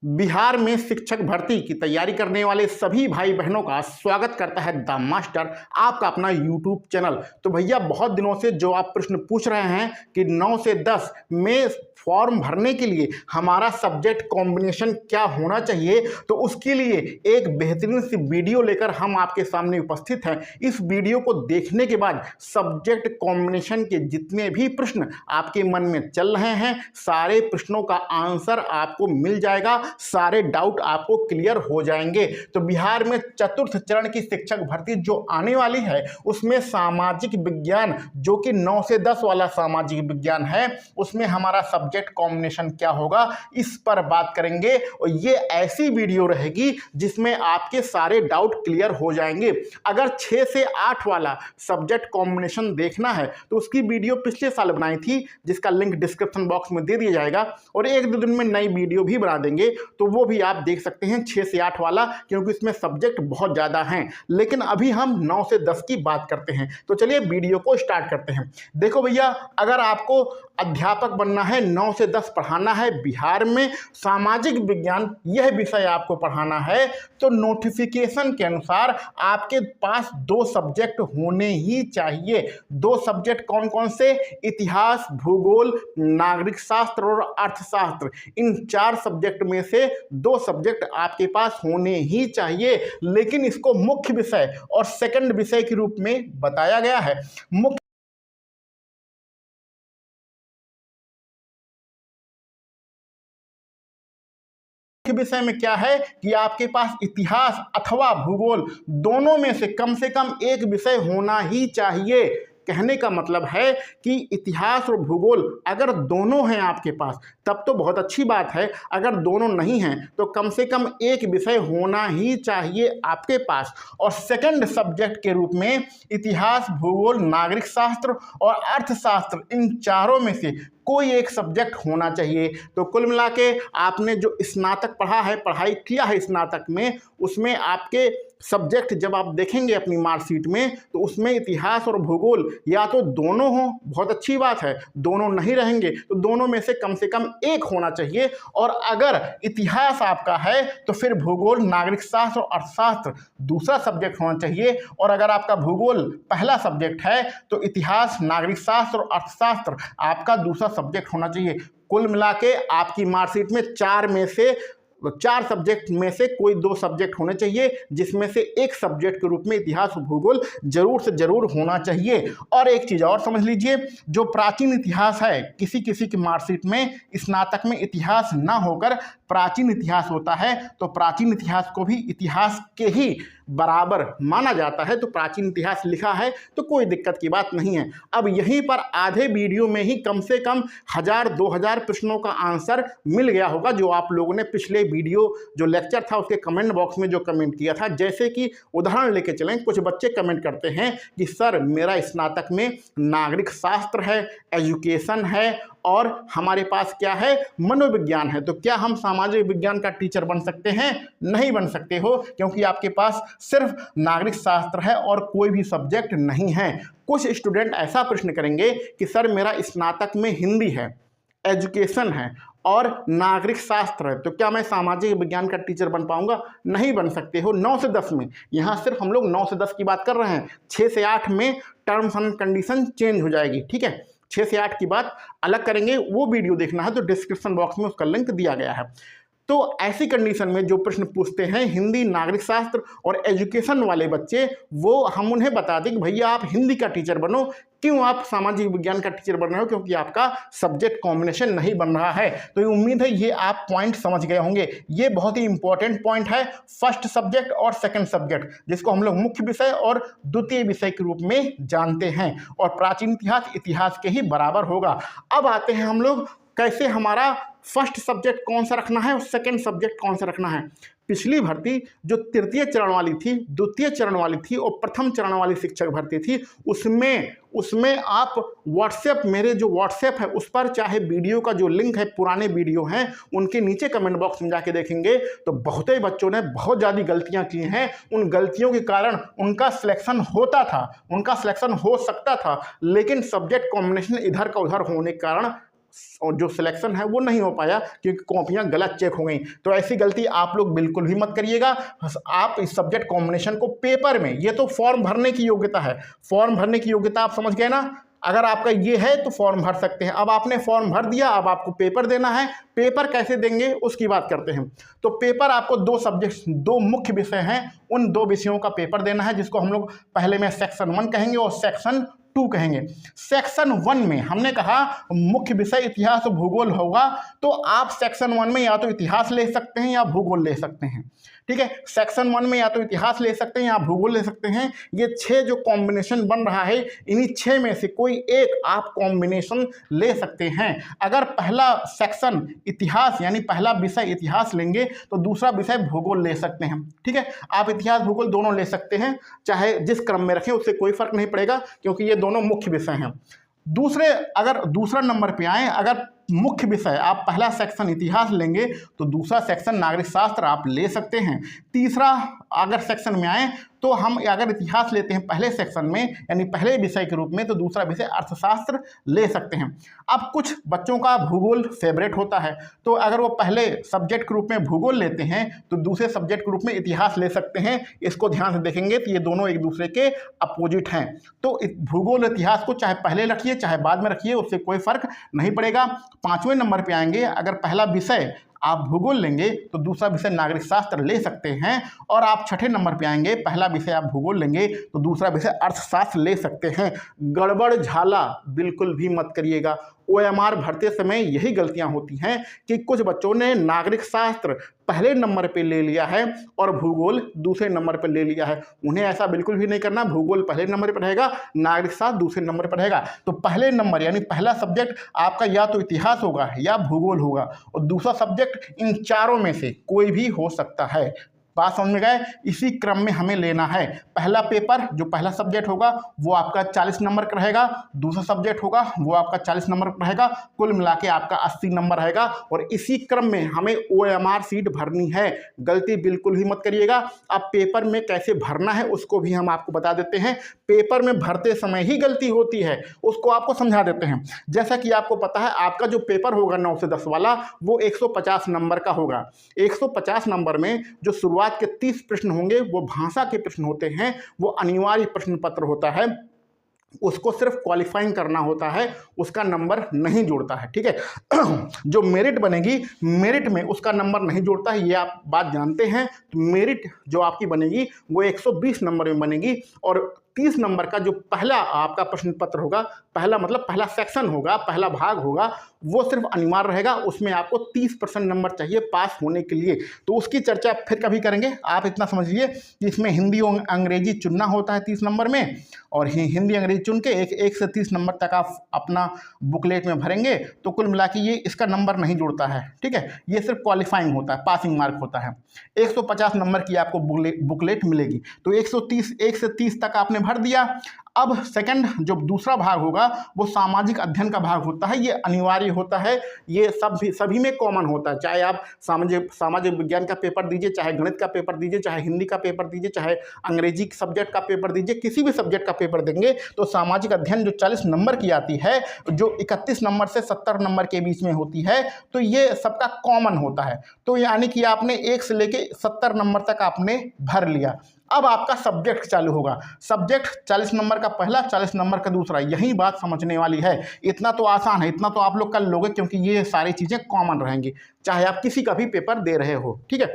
बिहार में शिक्षक भर्ती की तैयारी करने वाले सभी भाई बहनों का स्वागत करता है द मास्टर, आपका अपना यूट्यूब चैनल। तो भैया बहुत दिनों से जो आप प्रश्न पूछ रहे हैं कि 9 से 10 में फॉर्म भरने के लिए हमारा सब्जेक्ट कॉम्बिनेशन क्या होना चाहिए, तो उसके लिए एक बेहतरीन सी वीडियो लेकर हम आपके सामने उपस्थित हैं। इस वीडियो को देखने के बाद सब्जेक्ट कॉम्बिनेशन के जितने भी प्रश्न आपके मन में चल रहे हैं, सारे प्रश्नों का आंसर आपको मिल जाएगा, सारे डाउट आपको क्लियर हो जाएंगे। तो बिहार में चतुर्थ चरण की शिक्षक भर्ती जो आने वाली है, उसमें सामाजिक विज्ञान जो कि 9 से 10 वाला सामाजिक विज्ञान है, उसमें हमारा सब्जेक्ट कॉम्बिनेशन क्या होगा, इस पर बात करेंगे। और ये ऐसी वीडियो रहेगी जिसमें आपके सारे डाउट क्लियर हो जाएंगे। अगर 6 से 8 वाला सब्जेक्ट कॉम्बिनेशन देखना है तो उसकी वीडियो पिछले साल बनाई थी, जिसका लिंक डिस्क्रिप्शन बॉक्स में दे दिया जाएगा, और 1-2 दिन में नई वीडियो भी बना देंगे, तो वो भी आप देख सकते हैं 6 से 8 वाला, क्योंकि इसमें सब्जेक्ट बहुत ज़्यादा हैं। लेकिन अभी हम 9 से 10 की बात करते हैं। तो चलिए वीडियो को स्टार्ट करते हैं। देखो भैया, अगर आपको अध्यापक बनना है, 9 से 10 पढ़ाना है, बिहार में सामाजिक विज्ञान यह विषय आपको पढ़ाना है, तो नोटिफिकेशन के अनुसार आपके पास 2 सब्जेक्ट होने ही चाहिए। 2 सब्जेक्ट कौन कौन से? इतिहास, भूगोल, नागरिक शास्त्र और अर्थशास्त्र। इन 4 सब्जेक्ट में से 2 सब्जेक्ट आपके पास होने ही चाहिए। लेकिन इसको मुख्य विषय और सेकंड विषय के रूप में बताया गया है। मुख्य विषय में क्या है कि आपके पास इतिहास अथवा भूगोल दोनों में से कम एक विषय होना ही चाहिए। कहने का मतलब है कि इतिहास और भूगोल अगर दोनों हैं आपके पास तब तो बहुत अच्छी बात है, अगर दोनों नहीं हैं तो कम से कम एक विषय होना ही चाहिए आपके पास। और सेकंड सब्जेक्ट के रूप में इतिहास, भूगोल, नागरिक शास्त्र और अर्थशास्त्र, इन चारों में से कोई एक सब्जेक्ट होना चाहिए। तो कुल मिला के आपने जो स्नातक पढ़ा है, पढ़ाई किया है स्नातक में, उसमें आपके सब्जेक्ट जब आप देखेंगे अपनी मार्कशीट में, तो उसमें इतिहास और भूगोल या तो दोनों हो, बहुत अच्छी बात है, दोनों नहीं रहेंगे तो दोनों में से कम एक होना चाहिए। और अगर इतिहास आपका है तो फिर भूगोल, नागरिक शास्त्र और अर्थशास्त्र दूसरा सब्जेक्ट होना चाहिए। और अगर आपका भूगोल पहला सब्जेक्ट है तो इतिहास, नागरिक शास्त्र और अर्थशास्त्र आपका दूसरा सब्जेक्ट होना चाहिए। कुल मिला के आपकी मार्कशीट में 4 सब्जेक्ट में से कोई 2 सब्जेक्ट होने चाहिए, जिसमें से एक सब्जेक्ट के रूप में इतिहास और भूगोल जरूर से जरूर होना चाहिए। और एक चीज़ और समझ लीजिए, जो प्राचीन इतिहास है, किसी किसी की मार्कशीट में स्नातक में इतिहास ना होकर प्राचीन इतिहास होता है, तो प्राचीन इतिहास को भी इतिहास के ही बराबर माना जाता है। तो प्राचीन इतिहास लिखा है तो कोई दिक्कत की बात नहीं है। अब यहीं पर आधे वीडियो में ही कम से कम 1000-2000 प्रश्नों का आंसर मिल गया होगा, जो आप लोगों ने पिछले वीडियो जो लेक्चर था उसके कमेंट बॉक्स में जो कमेंट किया था। जैसे कि उदाहरण लेके चलें, कुछ बच्चे कमेंट करते हैं कि सर मेरा स्नातक में नागरिक शास्त्र है, एजुकेशन है और हमारे पास क्या है, मनोविज्ञान है, तो क्या हम सामाजिक विज्ञान का टीचर बन सकते हैं? नहीं बन सकते हो, क्योंकि आपके पास सिर्फ नागरिक शास्त्र है और कोई भी सब्जेक्ट नहीं है। कुछ स्टूडेंट ऐसा प्रश्न करेंगे कि सर मेरा स्नातक में हिंदी है, एजुकेशन है और नागरिक शास्त्र है, तो क्या मैं सामाजिक विज्ञान का टीचर बन पाऊंगा? नहीं बन सकते हो। 9 से 10 में, यहाँ सिर्फ हम लोग 9 से 10 की बात कर रहे हैं। 6 से 8 में टर्म्स एंड कंडीशन चेंज हो जाएगी, ठीक है। 6 से 8 की बात अलग करेंगे, वो वीडियो देखना है तो डिस्क्रिप्शन बॉक्स में उसका लिंक दिया गया है। तो ऐसी कंडीशन में जो प्रश्न पूछते हैं हिंदी, नागरिक शास्त्र और एजुकेशन वाले बच्चे, वो हम उन्हें बता दें कि भैया आप हिंदी का टीचर बनो, क्यों आप सामाजिक विज्ञान का टीचर बन रहे हो? क्योंकि आपका सब्जेक्ट कॉम्बिनेशन नहीं बन रहा है। तो ये उम्मीद है ये आप पॉइंट समझ गए होंगे। ये बहुत ही इंपॉर्टेंट पॉइंट है, फर्स्ट सब्जेक्ट और सेकंड सब्जेक्ट, जिसको हम लोग मुख्य विषय और द्वितीय विषय के रूप में जानते हैं। और प्राचीन इतिहास के ही बराबर होगा। अब आते हैं हम लोग कैसे हमारा फर्स्ट सब्जेक्ट कौन सा रखना है और सेकंड सब्जेक्ट कौन सा रखना है। पिछली भर्ती जो तृतीय चरण वाली थी, द्वितीय चरण वाली थी और प्रथम चरण वाली शिक्षक भर्ती थी, उसमें आप व्हाट्सएप, मेरे जो व्हाट्सएप है उस पर चाहे वीडियो का जो लिंक है, पुराने वीडियो हैं उनके नीचे कमेंट बॉक्स में जाके देखेंगे तो बहुत ही बच्चों ने बहुत ज़्यादा गलतियां की हैं। उन गलतियों के कारण उनका सिलेक्शन होता था, उनका सिलेक्शन हो सकता था, लेकिन सब्जेक्ट कॉम्बिनेशन इधर का उधर होने के कारण और जो सिलेक्शन है वो नहीं हो पाया क्योंकि कॉपियां गलत चेक हो गई। तो ऐसी गलती आप लोग बिल्कुल भी मत करिएगा। आप इस सब्जेक्ट कॉम्बिनेशन को पेपर में, ये तो फॉर्म भरने की योग्यता है, फॉर्म भरने की योग्यता आप समझ गए ना। अगर आपका ये है तो फॉर्म भर सकते हैं। अब आपने फॉर्म भर दिया, अब आपको पेपर देना है। पेपर कैसे देंगे उसकी बात करते हैं। तो पेपर आपको 2 सब्जेक्ट, 2 मुख्य विषय हैं, उन 2 विषयों का पेपर देना है, जिसको हम लोग पहले में सेक्शन 1 कहेंगे और सेक्शन 2 कहेंगे। सेक्शन 1 में हमने कहा मुख्य विषय इतिहास और भूगोल होगा, तो आप सेक्शन 1 में या तो इतिहास ले सकते हैं या भूगोल ले सकते हैं। ठीक है, सेक्शन 1 में या तो इतिहास ले सकते हैं या भूगोल ले सकते हैं। ये 6 जो कॉम्बिनेशन बन रहा है, इन्हीं 6 में से कोई एक आप कॉम्बिनेशन ले सकते हैं। अगर पहला सेक्शन इतिहास यानी पहला विषय इतिहास लेंगे तो दूसरा विषय भूगोल ले सकते हैं। ठीक है, आप इतिहास भूगोल दोनों ले सकते हैं, चाहे जिस क्रम में रखें उससे कोई फर्क नहीं पड़ेगा, क्योंकि ये दोनों मुख्य विषय हैं। अगर दूसरा नंबर पे आए, अगर मुख्य विषय आप पहला सेक्शन इतिहास लेंगे तो दूसरा सेक्शन नागरिक शास्त्र आप ले सकते हैं। तीसरा अगर सेक्शन में आए तो हम अगर इतिहास लेते हैं पहले सेक्शन में यानी पहले विषय के रूप में, तो दूसरा विषय अर्थशास्त्र ले सकते हैं। अब कुछ बच्चों का भूगोल फेवरेट होता है, तो अगर वो पहले सब्जेक्ट के रूप में भूगोल लेते हैं तो दूसरे सब्जेक्ट के रूप में इतिहास ले सकते हैं। इसको ध्यान से देखेंगे तो ये दोनों एक दूसरे के अपोजिट हैं। तो भूगोल इतिहास को चाहे पहले रखिए चाहे बाद में रखिए, उससे कोई फर्क नहीं पड़ेगा। 5वें नंबर पे आएंगे, अगर पहला विषय आप भूगोल लेंगे तो दूसरा विषय नागरिक शास्त्र ले सकते हैं। और आप 6ठे नंबर पे आएंगे, पहला विषय आप भूगोल लेंगे तो दूसरा विषय अर्थशास्त्र ले सकते हैं। गड़बड़ झाला बिल्कुल भी मत करिएगा। OMR भरते समय यही गलतियां होती हैं कि कुछ बच्चों ने नागरिक शास्त्र पहले नंबर पे ले लिया है और भूगोल दूसरे नंबर पे ले लिया है। उन्हें ऐसा बिल्कुल भी नहीं करना। भूगोल पहले नंबर पर रहेगा, नागरिक शास्त्र दूसरे नंबर पर रहेगा। तो पहले नंबर यानी पहला सब्जेक्ट आपका या तो इतिहास होगा या भूगोल होगा, और दूसरा सब्जेक्ट इन चारों में से कोई भी हो सकता है। बात समझ में गए? इसी क्रम में हमें लेना है। पहला पेपर जो पहला सब्जेक्ट होगा वो आपका 40 नंबर का रहेगा, दूसरा सब्जेक्ट होगा वो आपका 40 नंबर का रहेगा, कुल मिला के आपका 80 नंबर रहेगा। और इसी क्रम में हमें OMR सीट भरनी है, गलती बिल्कुल ही मत करिएगा। अब पेपर में कैसे भरना है उसको भी हम आपको बता देते हैं। पेपर में भरते समय ही गलती होती है, उसको आपको समझा देते हैं। जैसा कि आपको पता है, आपका जो पेपर होगा 9 से 10 वाला वो 150 नंबर का होगा। 150 नंबर में जो शुरुआत के 30 प्रश्न होंगे वो भाषा के प्रश्न होते हैं, वो अनिवार्य प्रश्न पत्र होता है, उसको सिर्फ क्वालिफाइंग करना होता है, उसका नंबर नहीं जुड़ता है। ठीक है, जो मेरिट बनेगी, मेरिट में उसका नंबर नहीं जुड़ता है, ये आप बात जानते हैं। तो मेरिट जो आपकी बनेगी वो 120 नंबर में बनेगी, और 30 नंबर का जो पहला आपका प्रश्न पत्र होगा, पहला मतलब पहला सेक्शन होगा, पहला भाग होगा, वो सिर्फ अनिवार्य रहेगा। उसमें आपको 30% नंबर चाहिए पास होने के लिए। तो उसकी चर्चा फिर कभी करेंगे। आप इतना समझिए कि इसमें हिंदी और अंग्रेजी चुनना होता है 30 नंबर में, और हिंदी अंग्रेजी चुन के 1 से 30 नंबर तक आप अपना बुकलेट में भरेंगे, तो कुल मिला के ये इसका नंबर नहीं जुड़ता है। ठीक है, ये सिर्फ क्वालिफाइंग होता है, पासिंग मार्क होता है। 150 नंबर की आपको बुकलेट मिलेगी। तो 1 से 30 तक आपने भर दिया। अब सेकंड जो दूसरा भाग होगा वो सामाजिक अध्ययन का भाग होता है, ये अनिवार्य होता है, ये सभी में कॉमन होता है। चाहे आप सामाजिक विज्ञान का पेपर दीजिए, चाहे गणित का पेपर दीजिए, चाहे हिंदी का पेपर दीजिए, चाहे अंग्रेजी सब्जेक्ट का पेपर दीजिए, किसी भी सब्जेक्ट का पेपर देंगे तो सामाजिक अध्ययन जो 40 नंबर की आती है, जो 31 नंबर से 70 नंबर के बीच में होती है, तो ये सबका कॉमन होता है। तो यानी कि आपने 1 से लेके 70 नंबर तक आपने भर लिया। अब आपका सब्जेक्ट चालू होगा। सब्जेक्ट 40 नंबर का पहला, 40 नंबर का दूसरा, यही बात समझने वाली है। इतना तो आसान है, इतना तो आप लोग कर लोगे, क्योंकि ये सारी चीज़ें कॉमन रहेंगी चाहे आप किसी का भी पेपर दे रहे हो। ठीक है,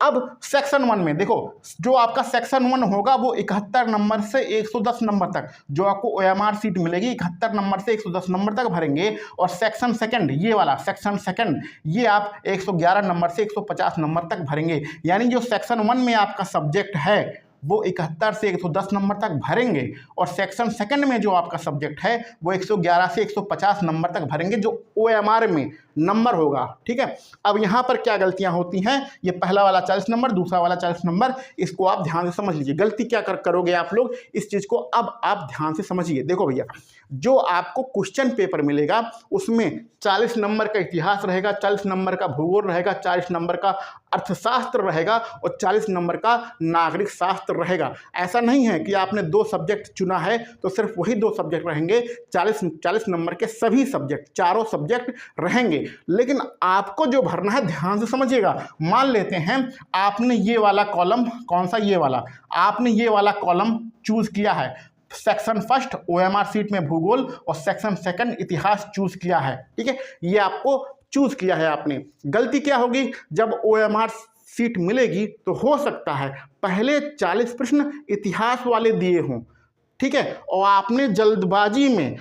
अब सेक्शन 1 में देखो, जो आपका सेक्शन 1 होगा वो 71 नंबर से 110 नंबर तक जो आपको OMR सीट मिलेगी, 71 नंबर से 110 नंबर तक भरेंगे। और सेक्शन सेकंड, ये वाला सेक्शन सेकंड, ये आप 111 नंबर से 150 नंबर तक भरेंगे। यानी जो सेक्शन 1 में आपका सब्जेक्ट है वो 71 से 110 नंबर तक भरेंगे, और सेक्शन सेकंड में जो आपका सब्जेक्ट है वो 111 से 150 नंबर तक भरेंगे, जो OMR में नंबर होगा। ठीक है, अब यहाँ पर क्या गलतियाँ होती हैं, ये पहला वाला 40 नंबर, दूसरा वाला 40 नंबर, इसको आप ध्यान से समझ लीजिए। गलती क्या करोगे आप लोग, इस चीज़ को अब आप ध्यान से समझिए। देखो भैया, जो आपको क्वेश्चन पेपर मिलेगा उसमें 40 नंबर का इतिहास रहेगा, 40 नंबर का भूगोल रहेगा, 40 नंबर का अर्थशास्त्र रहेगा और 40 नंबर का नागरिक शास्त्र रहेगा। ऐसा नहीं है कि आपने 2 सब्जेक्ट चुना है तो सिर्फ वही 2 सब्जेक्ट रहेंगे, 40 नंबर के सभी सब्जेक्ट, चारों सब्जेक्ट रहेंगे। लेकिन आपको जो भरना है ध्यान से समझिएगा। मान लेते हैं आपने ये वाला कॉलम, कौन सा, ये वाला, आपने ये वाला कॉलम चूज किया है, सेक्शन फर्स्ट ओएमआर सीट में भूगोल और सेक्शन सेकंड इतिहास चूज किया है। ठीक है, ये आपको चूज किया है आपने। गलती क्या होगी, जब ओएमआर सीट मिलेगी तो हो सकता है पहले 40 प्रश्न इतिहास वाले दिए हों। ठीक है, और आपने जल्दबाजी में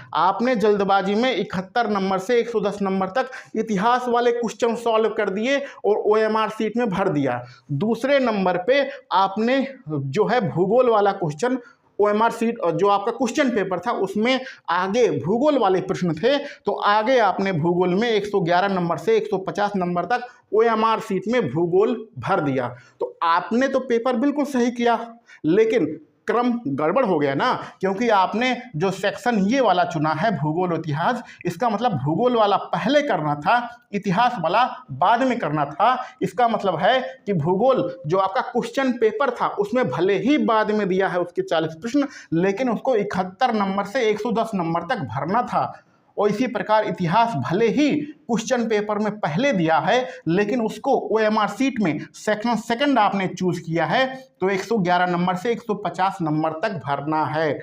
71 नंबर से 110 नंबर तक इतिहास वाले क्वेश्चन सॉल्व कर दिए और ओएमआर सीट में भर दिया। दूसरे नंबर पे आपने जो है भूगोल वाला क्वेश्चन, ओएमआर सीट जो आपका क्वेश्चन पेपर था उसमें आगे भूगोल वाले प्रश्न थे, तो आगे आपने भूगोल में 111 नंबर से 150 नंबर तक ओएमआर सीट में भूगोल भर दिया। तो आपने तो पेपर बिल्कुल सही किया, लेकिन क्रम गड़बड़ हो गया ना, क्योंकि आपने जो सेक्शन ये वाला चुना है भूगोल इतिहास, इसका मतलब भूगोल वाला पहले करना था, इतिहास वाला बाद में करना था। इसका मतलब है कि भूगोल जो आपका क्वेश्चन पेपर था उसमें भले ही बाद में दिया है उसके 40 प्रश्न, लेकिन उसको 71 नंबर से 110 नंबर तक भरना था। और इसी प्रकार इतिहास भले ही क्वेश्चन पेपर में पहले दिया है, लेकिन उसको ओएमआर सीट में सेक्शन सेकंड आपने चूज किया है, तो 111 नंबर से 150 नंबर तक भरना है।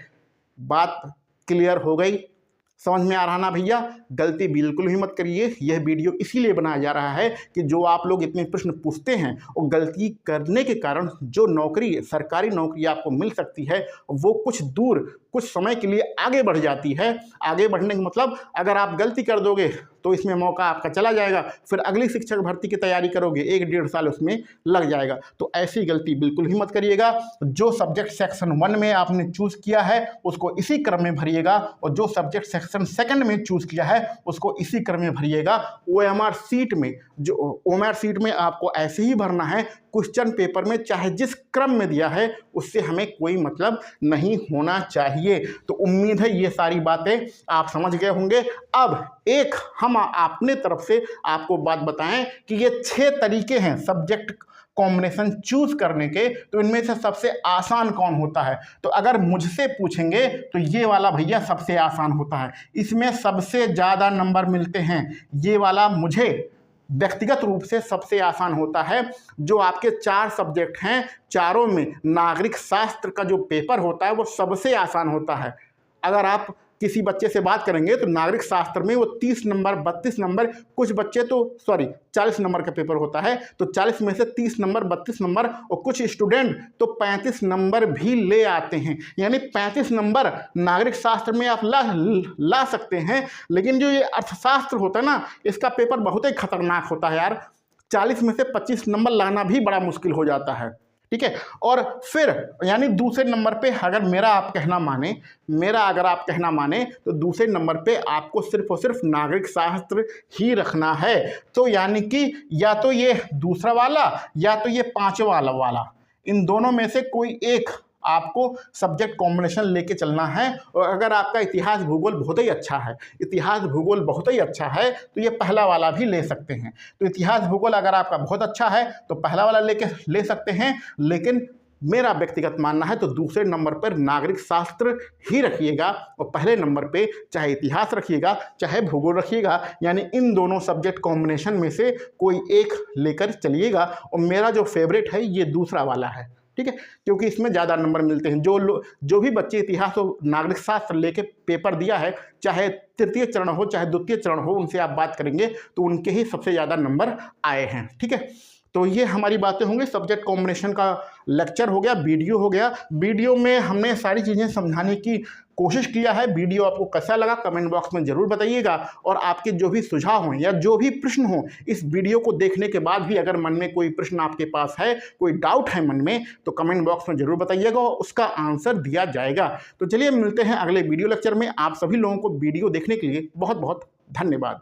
बात क्लियर हो गई, समझ में आ रहा ना भैया। गलती बिल्कुल ही मत करिए। यह वीडियो इसीलिए बनाया जा रहा है कि जो आप लोग इतने प्रश्न पूछते हैं और गलती करने के कारण जो नौकरी, सरकारी नौकरी आपको मिल सकती है, वो कुछ दूर, कुछ समय के लिए आगे बढ़ जाती है। आगे बढ़ने का मतलब, अगर आप गलती कर दोगे तो इसमें मौका आपका चला जाएगा, फिर अगली शिक्षक भर्ती की तैयारी करोगे 1-1.5 साल उसमें लग जाएगा। तो ऐसी गलती बिल्कुल ही मत करिएगा। जो सब्जेक्ट सेक्शन 1 में आपने चूज किया है उसको इसी क्रम में भरिएगा, और जो सब्जेक्ट सेक्शन सेकंड में चूज किया है उसको इसी क्रम में भरिएगा। ओएमआर सीट में, जो ओएमआर सीट में आपको ऐसे ही भरना है, क्वेश्चन पेपर में चाहे जिस क्रम में दिया है उससे हमें कोई मतलब नहीं होना चाहिए। तो उम्मीद है ये सारी बातें आप समझ गए होंगे। अब एक हम अपने तरफ से आपको बात बताएं कि ये 6 तरीके हैं सब्जेक्ट कॉम्बिनेशन चूज करने के, तो इनमें से सबसे आसान कौन होता है? तो अगर मुझसे पूछेंगे तो ये वाला भैया सबसे आसान होता है, इसमें सबसे ज़्यादा नंबर मिलते हैं। ये वाला मुझे व्यक्तिगत रूप से सबसे आसान होता है। जो आपके 4 सब्जेक्ट हैं, चारों में नागरिक शास्त्र का जो पेपर होता है वो सबसे आसान होता है। अगर आप किसी बच्चे से बात करेंगे तो नागरिक शास्त्र में वो 30 नंबर, 32 नंबर, कुछ बच्चे तो 40 नंबर का पेपर होता है, तो 40 में से 30 नंबर, 32 नंबर, और कुछ स्टूडेंट तो 35 नंबर भी ले आते हैं। यानी 35 नंबर नागरिक शास्त्र में आप ला सकते हैं। लेकिन जो ये अर्थशास्त्र होता है ना, इसका पेपर बहुत ही खतरनाक होता है यार। 40 में से 25 नंबर लाना भी बड़ा मुश्किल हो जाता है। ठीक है, और फिर यानी दूसरे नंबर पे अगर अगर आप कहना माने तो दूसरे नंबर पे आपको सिर्फ और सिर्फ नागरिक शास्त्र ही रखना है। तो यानी कि या तो ये दूसरा वाला या तो ये 5वां वाला, इन दोनों में से कोई एक आपको सब्जेक्ट कॉम्बिनेशन लेके चलना है। और अगर आपका इतिहास भूगोल बहुत ही अच्छा है तो ये पहला वाला भी ले सकते हैं। तो इतिहास भूगोल अगर आपका बहुत अच्छा है तो पहला वाला ले सकते हैं, लेकिन मेरा व्यक्तिगत मानना है तो दूसरे नंबर पर नागरिक शास्त्र ही रखिएगा और पहले नंबर पे चाहे इतिहास रखिएगा चाहे भूगोल रखिएगा। यानी इन दोनों सब्जेक्ट कॉम्बिनेशन में से कोई एक लेकर चलिएगा। और मेरा जो फेवरेट है ये दूसरा वाला है। ठीक है, क्योंकि इसमें ज़्यादा नंबर मिलते हैं। जो भी बच्चे इतिहास और नागरिक शास्त्र लेके पेपर दिया है, चाहे तृतीय चरण हो चाहे द्वितीय चरण हो, उनसे आप बात करेंगे तो उनके ही सबसे ज़्यादा नंबर आए हैं। ठीक है, तो ये हमारी बातें होंगी। सब्जेक्ट कॉम्बिनेशन का लेक्चर हो गया, वीडियो हो गया। वीडियो में हमने सारी चीज़ें समझाने की कोशिश किया है। वीडियो आपको कैसा लगा कमेंट बॉक्स में ज़रूर बताइएगा। और आपके जो भी सुझाव हों या जो भी प्रश्न हों, इस वीडियो को देखने के बाद भी अगर मन में कोई प्रश्न आपके पास है, कोई डाउट है मन में, तो कमेंट बॉक्स में ज़रूर बताइएगा और उसका आंसर दिया जाएगा। तो चलिए मिलते हैं अगले वीडियो लेक्चर में। आप सभी लोगों को वीडियो देखने के लिए बहुत बहुत धन्यवाद।